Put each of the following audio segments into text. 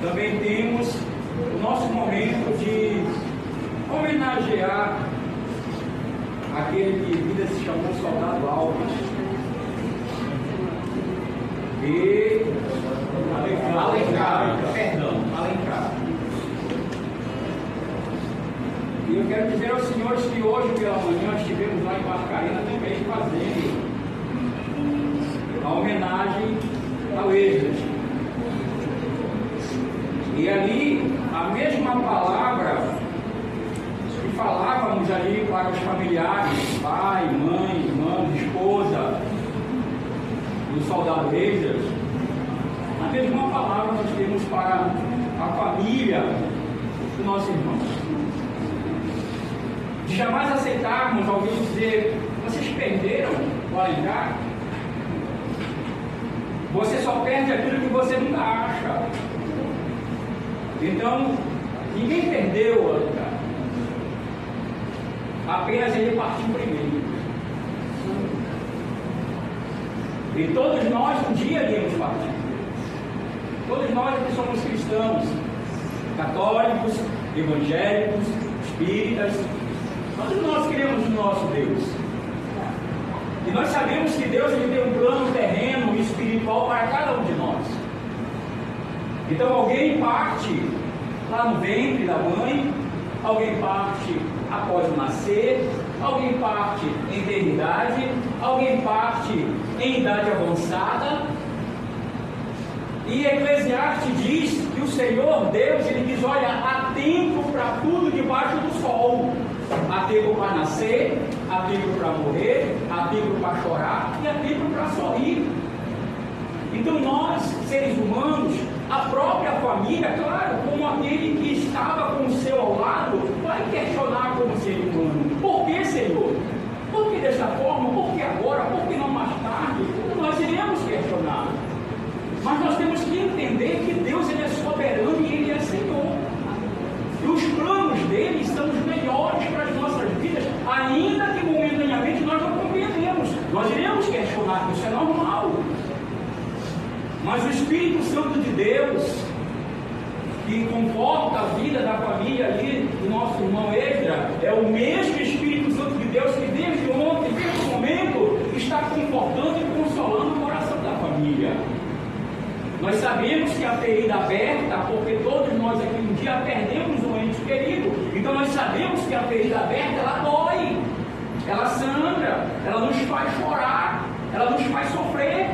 Também temos o nosso momento de homenagear aquele que em vida se chamou Soldado Alves e Alencar. E eu quero dizer aos senhores que hoje pela manhã estivemos lá em Barcarena também fazendo a homenagem ao Esdras. E ali, a mesma palavra que falávamos ali para os familiares, pai, mãe, irmã, esposa, do soldado Esdras, a mesma palavra nós temos para a família do nosso irmão. De jamais aceitarmos alguém dizer: vocês perderam o Alencar? Você só perde aquilo que você nunca acha. Então, ninguém perdeu o Alencar. Apenas ele partiu primeiro. E todos nós um dia iremos partir. Todos nós que somos cristãos, católicos, evangélicos, espíritas, todos nós queremos o nosso Deus. E nós sabemos que Deus ele tem um plano terreno e espiritual para cada um de nós. Então alguém parte lá no ventre da mãe, alguém parte após o nascer, alguém parte em eternidade, alguém parte em idade avançada. E Eclesiastes diz que o Senhor Deus, ele diz: olha, há tempo para tudo debaixo do sol. Há tempo para nascer, há tempo para morrer, há tempo para chorar e há tempo para sorrir. Então nós, seres humanos, a própria família, claro, como aquele que estava com o seu ao lado, vai questionar como ser humano: por que, Senhor? Por que dessa forma? Por que agora? Por que não mais tarde? Nós iremos questionar. Mas nós temos que entender que Deus ele é soberano e Ele é Senhor. E os planos dele são os melhores para as nossas vidas, ainda que momentaneamente nós não compreendemos. Nós iremos questionar, isso é normal. Mas o Espírito Santo de Deus, que conforta a vida da família ali do nosso irmão Esdras, é o mesmo Espírito Santo de Deus que desde ontem, desde o momento, está confortando e consolando o coração da família. Nós sabemos que a ferida aberta, porque todos nós aqui um dia perdemos um ente querido, então nós sabemos que a ferida aberta, ela dói, ela sangra, ela nos faz chorar, ela nos faz sofrer.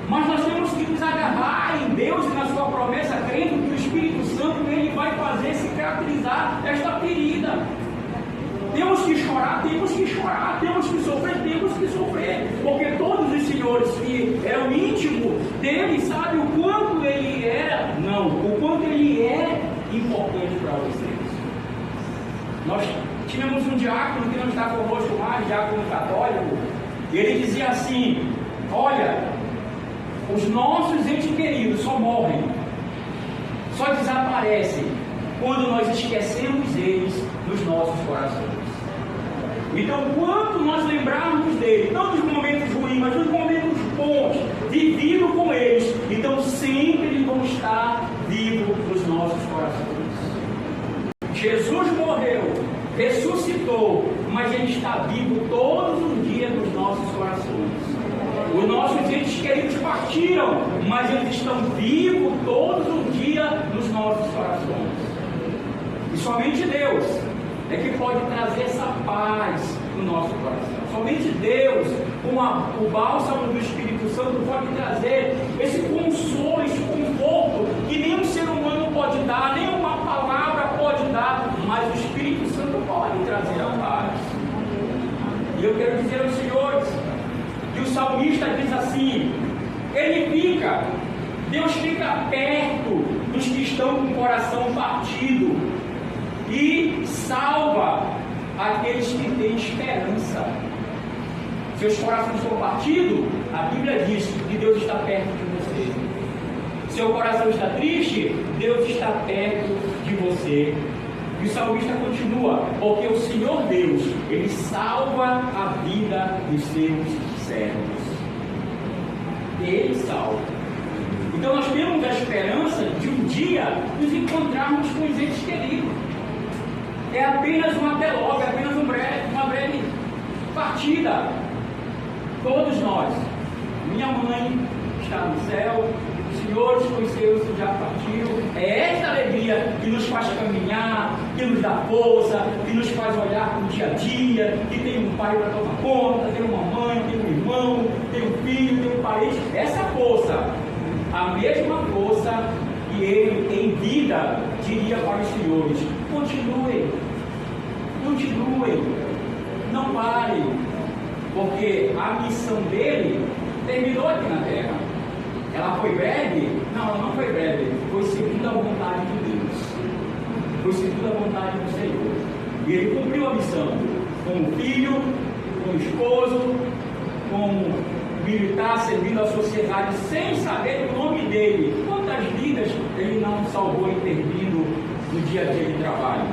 Mas nós temos que nos agarrar em Deus e na sua promessa, crendo que o Espírito Santo ele vai fazer cicatrizar esta ferida. Temos que chorar, temos que chorar, temos que sofrer, porque todos os senhores que eram íntimos dele sabem o quanto ele era, o quanto ele é importante para vocês. Nós tínhamos um diácono que não está conosco mais, diácono católico, e ele dizia assim: olha, os nossos entes queridos só morrem, só desaparecem quando nós esquecemos eles nos nossos corações. Então, quanto nós lembrarmos dele, não dos momentos ruins, mas dos momentos bons, vivido com eles, então sempre eles vão estar vivos nos nossos corações. Jesus morreu, ressuscitou, mas ele está vivo todos os dias nos nossos corações. Os nossos entes queridos partiram, mas eles estão vivos todos os dias nos nossos corações. E somente Deus é que pode trazer essa paz no nosso coração. Somente Deus, com o bálsamo do Espírito Santo, pode trazer esse consolo, esse conforto que nenhum ser humano pode dar, nenhuma palavra pode dar, mas o Espírito Santo pode trazer a paz. E eu quero dizer aos senhores que o salmista diz assim: Deus fica perto dos que estão com o coração partido e salva aqueles que têm esperança. Seus corações estão partidos, a Bíblia diz que Deus está perto de você. Seu coração está triste, Deus está perto de você. E o salmista continua, porque o Senhor Deus, Ele salva a vida dos seus servos. Ele salva. Então nós temos a esperança de um dia nos encontrarmos com os entes queridos. É apenas um até logo, é apenas uma breve partida. Todos nós. Minha mãe está no céu, os senhores com os seus já partiram. É esta alegria que nos faz caminhar, que nos dá força, que nos faz olhar para o dia a dia, que tem um pai para tomar conta, tem uma mãe, tem um irmão, tem um filho, tem um parente. Essa força, a mesma força que ele em vida diria para os senhores: continuem, não parem, porque a missão dele terminou aqui na terra. Ela foi breve? Não, ela não foi breve. Foi segundo a vontade de Deus. Foi segundo a vontade do Senhor. E ele cumpriu a missão como filho, como esposo, como militar, servindo à sociedade, sem saber o nome dele. Quantas vidas ele não salvou intervindo no dia a dia de trabalho?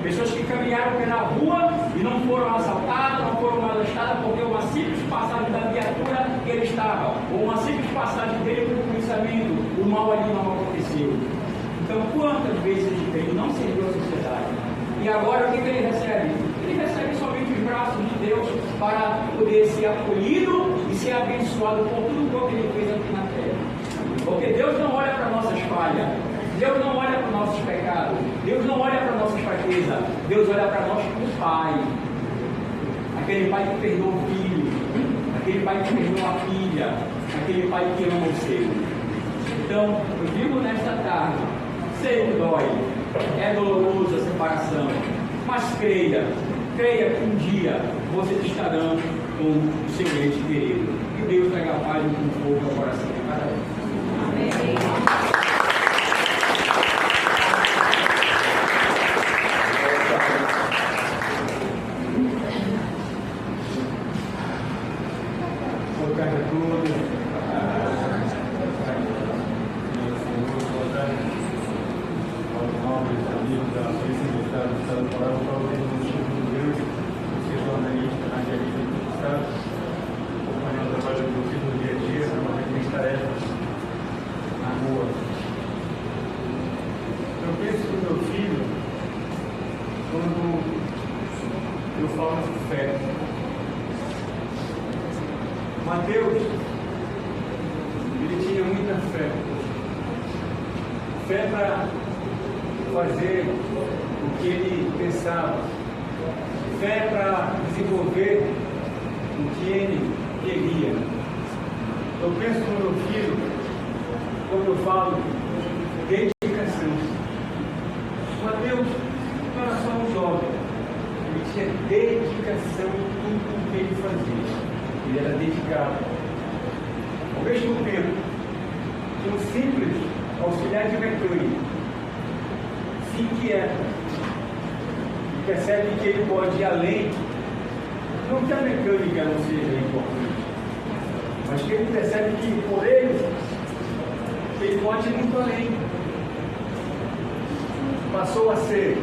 Pessoas que caminharam pela rua e não foram assaltadas, não foram molestadas, porque uma simples passagem da viatura que ele estava, ou uma simples passagem dele pelo policiamento, o mal ali não aconteceu. Então, quantas vezes ele não serviu à sociedade? E agora o que ele recebe? Ele recebe somente os braços de Deus para poder ser acolhido e ser abençoado por tudo o que ele fez aqui na terra. Porque Deus não olha para nossas falhas. Deus não olha para os nossos pecados, Deus não olha para a nossa fraqueza, Deus olha para nós como Pai. Aquele Pai que perdoa o filho, aquele Pai que perdoa a filha, aquele Pai que ama o seu. Então, eu digo nesta tarde, sei que dói, é dolorosa a separação, mas creia que um dia vocês estarão com o seu ente querido. Que Deus traga paz e conforto ao coração de cada um. Amém. Mateus, ele tinha muita fé. Fé para fazer o que ele pensava. Fé para desenvolver o que ele queria. Eu penso no meu filho, quando eu falo dedicação. Mateus não era só um jovem, ele tinha dedicação em tudo o que ele fazia. Ele era dedicado. Ao mesmo tempo que um simples auxiliar de mecânico se inquieta e percebe que ele pode ir além, não que a mecânica não seja importante, mas que ele percebe que por ele pode ir muito além. Passou a ser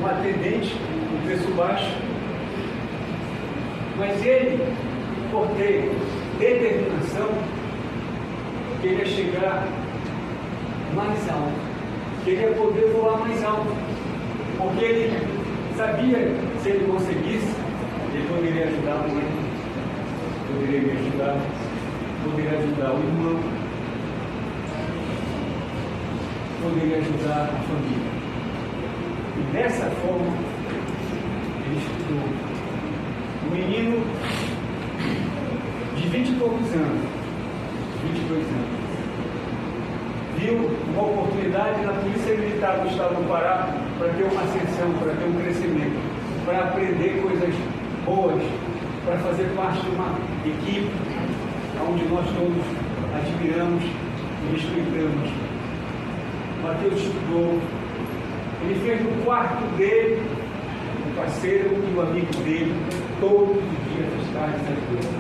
um atendente com preço baixo, mas ele, por ter determinação, queria chegar mais alto, queria poder voar mais alto, porque ele sabia que se ele conseguisse, ele poderia ajudar a mãe, poderia me ajudar, poderia ajudar o irmão, poderia ajudar a família. E dessa forma, ele estudou. Um menino de 20 e poucos anos, 22 anos, viu uma oportunidade na Polícia Militar do Estado do Pará para ter uma ascensão, para ter um crescimento, para aprender coisas boas, para fazer parte de uma equipe onde nós todos admiramos e respeitamos. Mateus estudou, ele fez no quarto dele o parceiro e o amigo dele todos os dias às tardes às vezes.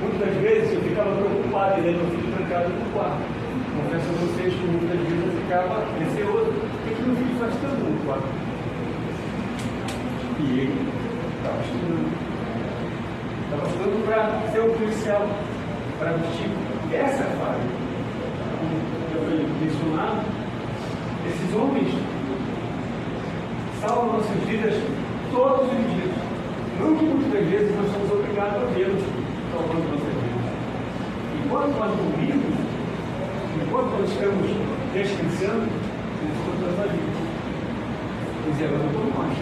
Muitas vezes eu ficava preocupado em ver meu filho trancado no quarto. Confesso a vocês que muitas vezes eu ficava receoso. O que meu filho faz tanto no quarto? E ele estava estudando. Estava estudando para ser um policial, para vestir essa fase. Como eu fui mencionado, esses homens salvam nossas vidas todos os dias. Não que muitas vezes nós somos obrigados a vê-los salvando nossas vidas. Enquanto nós dormimos, enquanto nós estamos descansando, eles estão a vida. Eles zelam por nós.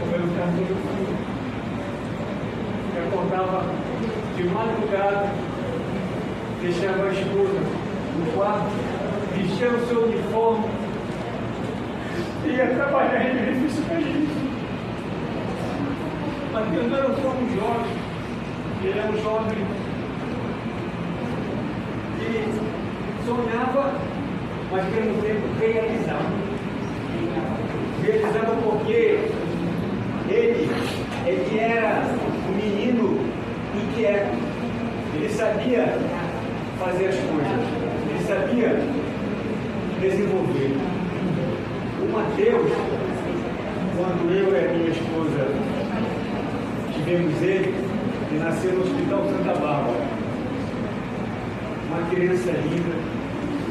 Como era o caso do meu filho. Eu acordava de madrugada, deixava a esposa no quarto, vestia o seu uniforme e ia trabalhar em benefício para isso. Mas Deus não era só um jovem, ele era um jovem que sonhava, mas ao mesmo tempo realizava. Realizava porque ele era um menino inquieto, ele sabia fazer as coisas, ele sabia desenvolver. O Mateus, quando eu e a minha esposa tivemos ele nasceu no Hospital Santa Bárbara. Uma criança linda,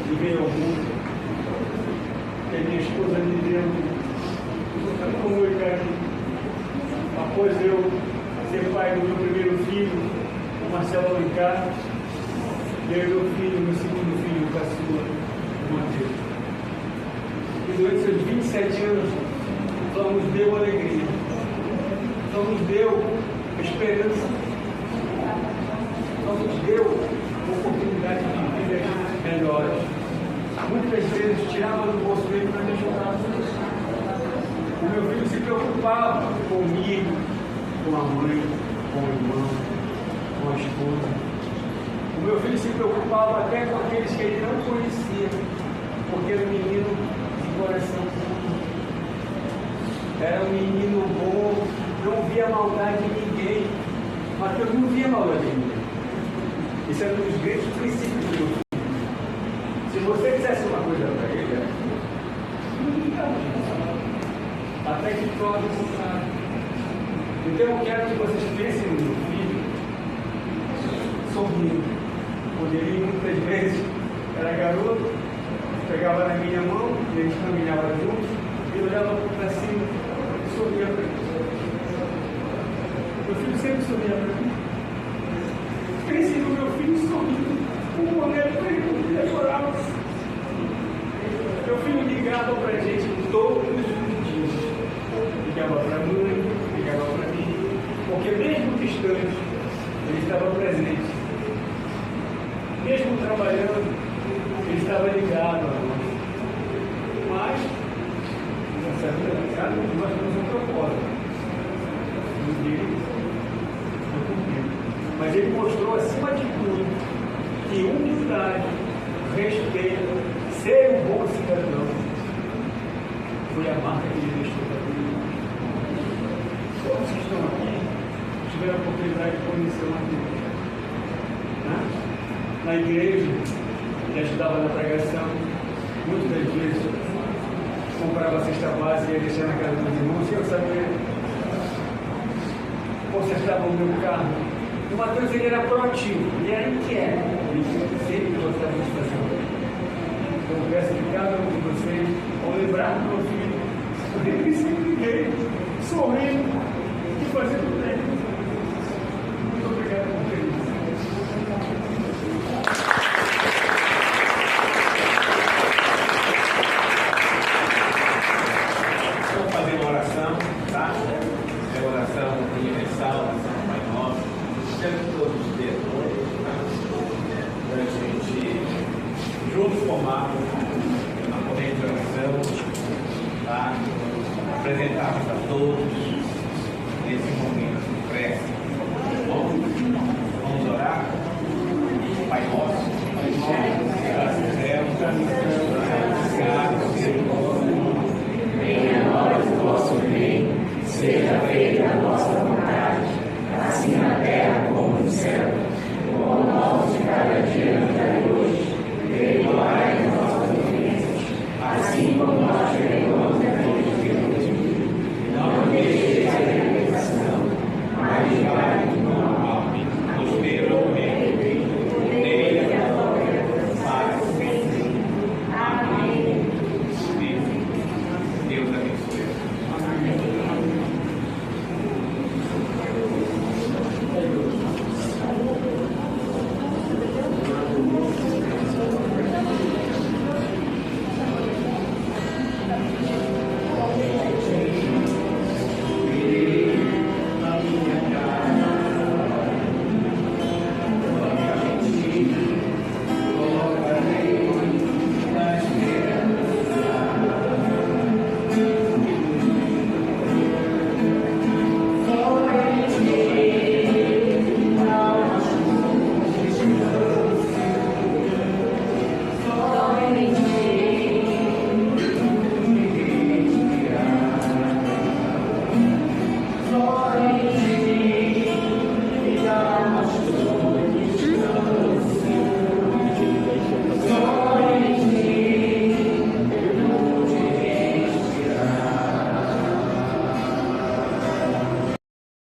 que veio ao mundo, que a minha esposa me deu como eu caí. Após eu ser pai do meu primeiro filho, o Marcelo Alencar, veio meu filho, meu segundo filho, o caçula, o Mateus. E durante seus 27 anos, só nos deu alegria, só nos deu esperança, só nos deu oportunidade de viver melhores. Muitas vezes tirava do bolso dele para me ajudar. O meu filho se preocupava comigo, com a mãe, com o irmão, com a esposa. O meu filho se preocupava até com aqueles que ele não conhecia, porque era um menino de coração puro. Era um menino bom, não via maldade em ninguém. Mateus não via maldade em ninguém. Isso era um dos grandes princípios do meu filho. Se você dissesse uma coisa para ele, não ficava. Até que prova o contrário. Então eu quero que vocês pensem no meu filho sorrindo. Quando ele muitas vezes era garoto, pegava na minha mão, e a gente caminhava juntos, e olhava para cima e sorria para mim. Meu filho sempre sorria para mim. Pensem no meu filho sorrindo, um olhando para ele, ele chorava. Meu filho ligava para a gente todos os dias. Ligava para a mãe, ligava para mim, porque mesmo distante, ele estava presente. Mesmo trabalhando, ele estava ligado a nós. Mas, cada um de nós temos um propósito. Um dele, eu cumpri. Mas ele mostrou, acima de tudo, que humildade, respeito, ser um bom cidadão, foi a marca que ele deixou para mim. Todos que estão aqui tiveram a oportunidade de conhecer o Mateus. Na igreja, ele ajudava na pregação, muitas das vezes comprava a cesta básica e ia deixar na casa dos irmãos, e eu sabia, consertava o meu carro. O Mateus, ele era proativo, ele era inquieto, ele sempre gostava de fazer. Então eu peço que cada um de vocês, ao lembrar do meu filho, ele sempre veio sorrindo e fazendo bem. Muito obrigado por ter isso. Vamos fazer uma oração, tá? É uma oração universal, oração do Pai Nosso. Temos todos os dedos, tá? Para a gente juntos formar